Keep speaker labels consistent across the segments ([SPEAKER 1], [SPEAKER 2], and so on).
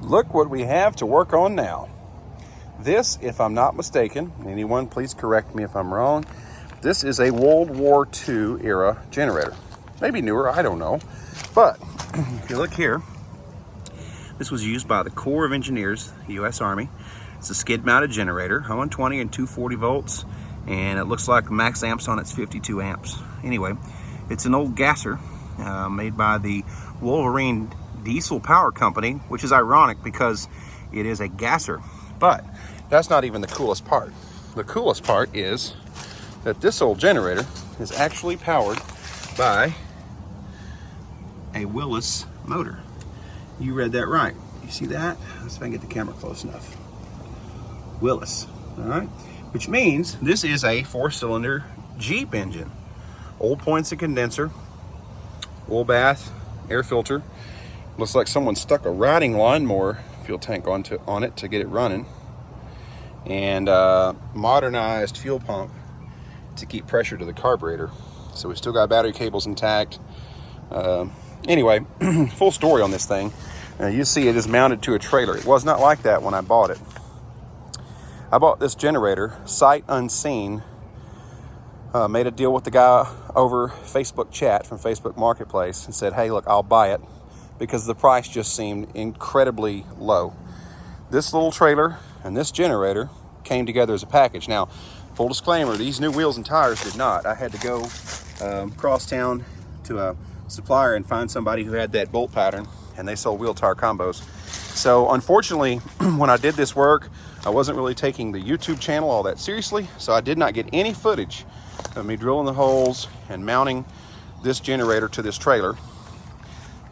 [SPEAKER 1] look what we have to work on now. This, if I'm not mistaken, anyone please correct me if I'm wrong, this is a World War II era generator. Maybe newer, I don't know. But if you look here, this was used by the Corps of Engineers, the U.S. Army. It's a skid-mounted generator, 120 and 240 volts, and it looks like the max amps on it's 52 amps. Anyway, it's an old gasser made by the Wolverine Diesel Power Company, which is ironic because it is a gasser. But that's not even the coolest part. The coolest part is that this old generator is actually powered by a Willys motor. You read that right. You see that? Let's see if I can get the camera close enough. Willys, all right? Which means this is a 4-cylinder Jeep engine. Old points and condenser, oil bath, air filter. Looks like someone stuck a riding lawnmower fuel tank on it to get it running. And modernized fuel pump to keep pressure to the carburetor. So we still got battery cables intact. Anyway, full story on this thing. You see it is mounted to a trailer. It was not like that when I bought it. I bought this generator sight unseen. Made a deal with the guy over Facebook chat from Facebook Marketplace and said, hey, look, I'll buy it because the price just seemed incredibly low. This little trailer and this generator came together as a package. Now, full disclaimer, these new wheels and tires did not. I had to go across town to a supplier and find somebody who had that bolt pattern, and they sold wheel tire combos. So unfortunately, when I did this work, I wasn't really taking the YouTube channel all that seriously, so I did not get any footage of me drilling the holes and mounting this generator to this trailer,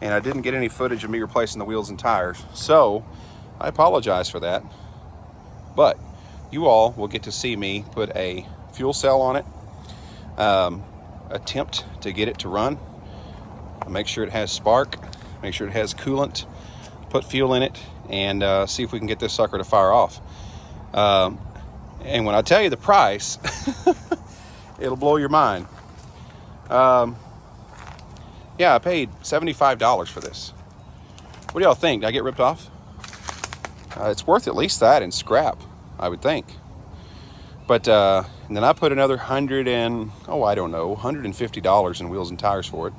[SPEAKER 1] and I didn't get any footage of me replacing the wheels and tires. So I apologize for that, but you all will get to see me put a fuel cell on it, attempt to get it to run, make sure it has spark, make sure it has coolant, put fuel in it, and see if we can get this sucker to fire off. And when I tell you the price, it'll blow your mind. Yeah, I paid $75 for this. What do y'all think? Did I get ripped off? It's worth at least that in scrap, I would think. But and then I put another $150 in wheels and tires for it,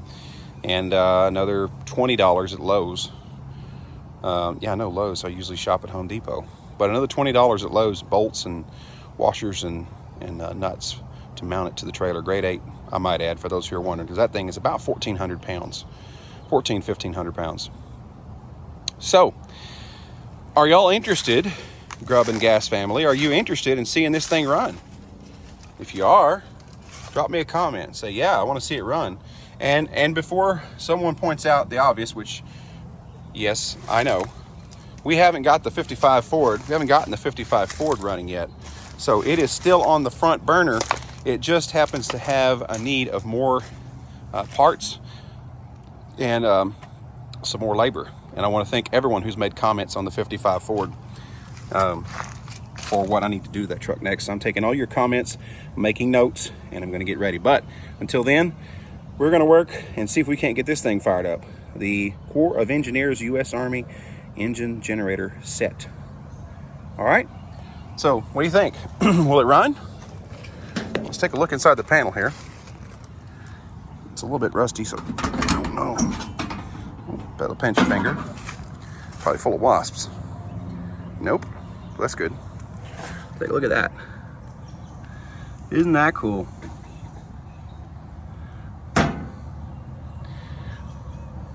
[SPEAKER 1] and another $20 at Lowe's. Yeah, I know Lowe's. I usually shop at Home Depot, but another $20 at Lowe's, bolts and washers and nuts to mount it to the trailer. Grade 8, I might add, for those who are wondering, because that thing is about 1,400 pounds, 1,500 pounds. So, are y'all interested, Grub and Gas family? Are you interested in seeing this thing run? If you are, drop me a comment and say, yeah, I want to see it run. And before someone points out the obvious, which, yes, I know, we haven't got the 55 Ford. We haven't gotten the 55 Ford running yet. So it is still on the front burner. It just happens to have a need of more parts and some more labor. And I want to thank everyone who's made comments on the 55 Ford for what I need to do to that truck next. So I'm taking all your comments, making notes, and I'm going to get ready. But until then, we're going to work and see if we can't get this thing fired up. The Corps of Engineers, U.S. Army engine generator set. All right. So what do you think? Will it run? Let's take a look inside the panel here. It's a little bit rusty, so I don't know. Better pinch your finger. Probably full of wasps. Nope. That's good. Take a look at that. Isn't that cool?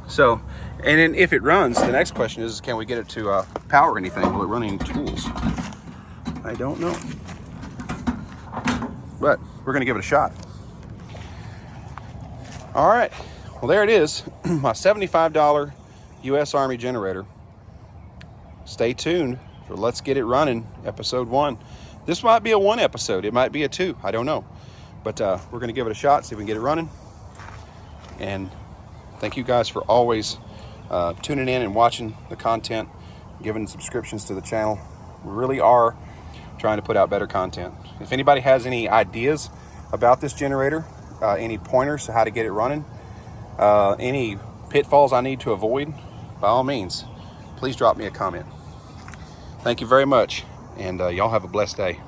[SPEAKER 1] So, and then if it runs, the next question is, can we get it to power anything? Will it run any tools? I don't know. But we're going to give it a shot. All right. Well, there it is. My $75 U.S. Army generator. Stay tuned for Let's Get It Running, episode 1. This might be a 1 episode. It might be a 2. I don't know. But we're going to give it a shot, see if we can get it running. And thank you guys for always tuning in and watching the content, giving subscriptions to the channel. We really are trying to put out better content. If anybody has any ideas about this generator, any pointers to how to get it running, any pitfalls I need to avoid, by all means, please drop me a comment. Thank you very much, and y'all have a blessed day.